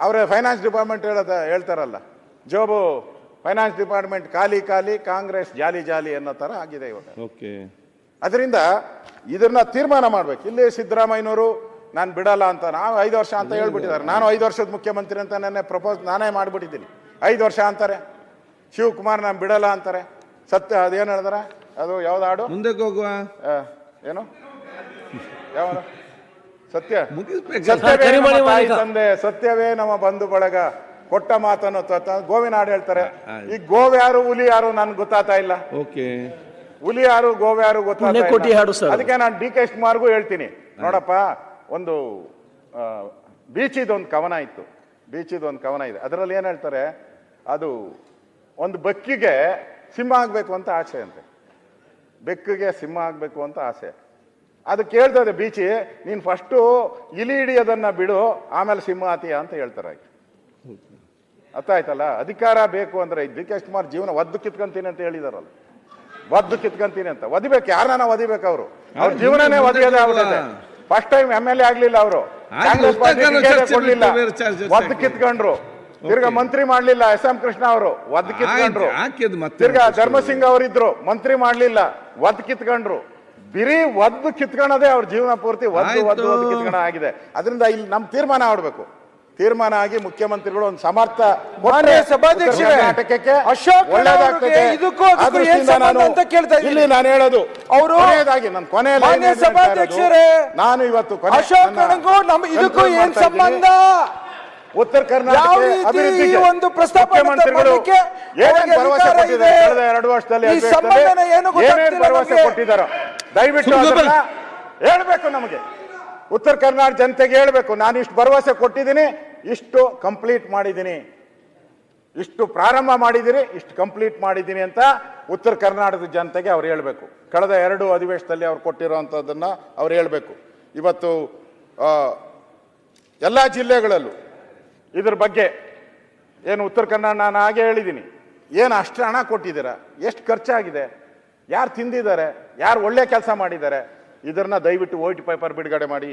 ಅವರ finance department ಹೇಳ್ತಾರಲ್ಲ, ಜೋಬು finance department ಖಾಲಿ ಖಾಲಿ, ಕಾಂಗ್ರೆಸ್ ಜಾಲಿ ಜಾಲಿ ಅನ್ನೋ ಥರ ಆಗಿದೆ ಇವಾಗ. ಅದರಿಂದ ಇದನ್ನ ತೀರ್ಮಾನ ಮಾಡ್ಬೇಕು. ಇಲ್ಲಿ ಸಿದ್ದರಾಮಯ್ಯನವರು ನಾನು ಬಿಡಲ್ಲ ಅಂತ, ನಾವು 5 ವರ್ಷ ಅಂತ ಹೇಳ್ಬಿಟ್ಟಿದ್ದಾರೆ. ನಾನು 5 ವರ್ಷದ ಮುಖ್ಯಮಂತ್ರಿ ಅಂತ ನಾನೇ ಮಾಡಿಬಿಟ್ಟಿದ್ದೀನಿ. 5 ವರ್ಷ ಅಂತಾರೆ. ಶಿವಕುಮಾರ್ ನಾನು ಬಿಡಲ್ಲ ಅಂತಾರೆ. ಸತ್ಯ ಅದೇನು ಹೇಳಿದಾರೆ, ಅದು ಯಾವ್ದು ಹಾಡು, ಮುಂದಕ್ಕೆ ಹೋಗುವ ಏನು ಯಾವ ಸತ್ಯವೇ ನಮ್ಮ ತಾಯಿ ತಂದೆ, ಸತ್ಯವೇ ನಮ್ಮ ಬಂಧು ಬಳಗ, ಕೊಟ್ಟ ಮಾತನ್ನು ಗೋವಿನ ಹಾಡು ಹೇಳ್ತಾರೆ. ಈ ಗೋವ್ ಯಾರು ಹುಲಿ ಯಾರು ನನ್ಗೆ ಗೊತ್ತಾಗ್ತಾ ಇಲ್ಲ. ಹುಲಿ ಯಾರು ಗೋವ್ ಯಾರು ಗೊತ್ತಾಗ್ತಾ ಇಲ್ಲ. ಅದಕ್ಕೆ ನಾನು ಡಿ ಕೆ ಶಿವಕುಮಾರ್ಗೂ ಹೇಳ್ತೀನಿ, ನೋಡಪ್ಪ, ಒಂದು ಬೀಚಿದೊಂದು ಕವನ ಇತ್ತು, ಬೀಚಿದೊಂದು ಕವನ ಇದೆ. ಅದರಲ್ಲಿ ಏನು ಹೇಳ್ತಾರೆ, ಅದು ಒಂದು ಬೆಕ್ಕಿಗೆ ಸಿಂಹ ಆಗಬೇಕು ಅಂತ ಆಸೆ ಅಂತೆ. ಬೆಕ್ಕಿಗೆ ಸಿಂಹ ಆಗಬೇಕು ಅಂತ ಆಸೆ. ಅದು ಕೇಳ್ತದೆ ಬೀಚಿ, ನೀನು ಫಸ್ಟು ಇಲಿ ಹಿಡಿಯೋದನ್ನ ಬಿಡು, ಆಮೇಲೆ ಸಿಂಹ ಆತೀಯ ಅಂತ ಹೇಳ್ತಾರೆ. ಅರ್ಥ ಆಯ್ತಲ್ಲ? ಅಧಿಕಾರ ಬೇಕು ಅಂದ್ರೆ ಡಿ ಕೆ ಶಿವಕುಮಾರ್ ಜೀವನ ಒದ್ದು ಕಿತ್ಕೊಂತೀನಿ ಅಂತ ಹೇಳಿದಾರಲ್ಲ, ಒದ್ದು ಕಿತ್ಕೊಂತೀನಿ ಅಂತ. ಒದಿಬೇಕು, ಯಾರನ್ನ ಒದಿಬೇಕು? ಅವ್ರ ಜೀವನನೇ ಒದಿಯೋದೇ ಆಗ್ಬಿಟ್ಟಿದೆ. ಫಸ್ಟ್ ಟೈಮ್ MLA ಆಗ್ಲಿಲ್ಲ ಅವರು, ಕಾಂಗ್ರೆಸ್ ಪಾರ್ಟಿ ಕೊಡ್ಲಿಲ್ಲ, ಒದ್ದು ಕಿತ್ಕೊಂಡ್ರು. ತಿರ್ಗಾ ಮಂತ್ರಿ ಮಾಡ್ಲಿಲ್ಲ SM ಕೃಷ್ಣ ಅವರು, ಒದ್ದು ಕಿತ್ಕೊಂಡ್ರು. ತಿರ್ಗಾ ಧರ್ಮಸಿಂಗ್ ಅವರಿದ್ರು, ಮಂತ್ರಿ ಮಾಡ್ಲಿಲ್ಲ, ಒದ್ದು ಕಿತ್ಕೊಂಡ್ರು. ಬಿರಿ ಒದ್ದು ಕಿತ್ಕೊಳ್ಳೋದೇ ಅವ್ರ ಜೀವನ ಪೂರ್ತಿ ಒದ್ದು ಕಿತ್ಕೊಳ ಆಗಿದೆ. ಅದರಿಂದ ಇಲ್ಲಿ ನಮ್ ತೀರ್ಮಾನ ಆಡ್ಬೇಕು. ತೀರ್ಮಾನ ಆಗಿ ಮುಖ್ಯಮಂತ್ರಿಗಳು ಒಂದು ಸಮರ್ಥ ನಾಟಕಕ್ಕೆ ಒಳ್ಳೇದಾಗ್ತದೆ. ಇಲ್ಲಿ ನಾನು ಹೇಳೋದು, ಅವರು ನನ್ನ ಕೊನೆ ನಾನು ಇವತ್ತು ಉತ್ತರ ಕರ್ನಾಟಕ ಅಭಿವೃದ್ಧಿಗೆ ಒಂದು ಮುಖ್ಯಮಂತ್ರಿಗಳು ಏನೇನು ಭರವಸೆ ಕೊಟ್ಟಿದ್ದಾರೆ ಕಳೆದ 2 ವರ್ಷದಲ್ಲಿ, ಏನೇನು ಭರವಸೆ ಕೊಟ್ಟಿದ್ದಾರೋ ದಯವಿಟ್ಟು ಅದನ್ನ ಹೇಳ್ಬೇಕು. ನಮಗೆ ಉತ್ತರ ಕರ್ನಾಟಕ ಜನತೆಗೆ ಹೇಳ್ಬೇಕು, ನಾನು ಇಷ್ಟು ಭರವಸೆ ಕೊಟ್ಟಿದ್ದೀನಿ, ಇಷ್ಟು ಕಂಪ್ಲೀಟ್ ಮಾಡಿದ್ದೀನಿ, ಇಷ್ಟು ಪ್ರಾರಂಭ ಮಾಡಿದ್ದೀನಿ, ಇಷ್ಟು ಕಂಪ್ಲೀಟ್ ಮಾಡಿದ್ದೀನಿ ಅಂತ ಉತ್ತರ ಕರ್ನಾಟಕದ ಜನತೆಗೆ ಅವ್ರು ಹೇಳ್ಬೇಕು. ಕಳೆದ 2 ಅಧಿವೇಶನದಲ್ಲಿ ಅವ್ರು ಕೊಟ್ಟಿರೋಂಥದ್ದನ್ನ ಅವ್ರು ಹೇಳ್ಬೇಕು. ಇವತ್ತು ಎಲ್ಲ ಜಿಲ್ಲೆಗಳಲ್ಲೂ ಇದ್ರ ಬಗ್ಗೆ ಏನು ಉತ್ತರ ಕನ್ನಡ ನಾನು ಹಾಗೆ ಹೇಳಿದ್ದೀನಿ, ಏನು ಅಷ್ಟು ಹಣ ಕೊಟ್ಟಿದ್ದೀರಾ, ಎಷ್ಟು ಖರ್ಚಾಗಿದೆ, ಯಾರು ತಿಂದಿದ್ದಾರೆ, ಯಾರು ಒಳ್ಳೆ ಕೆಲಸ ಮಾಡಿದ್ದಾರೆ, ಇದನ್ನ ದಯವಿಟ್ಟು ವೈಟ್ ಪೇಪರ್ ಬಿಡುಗಡೆ ಮಾಡಿ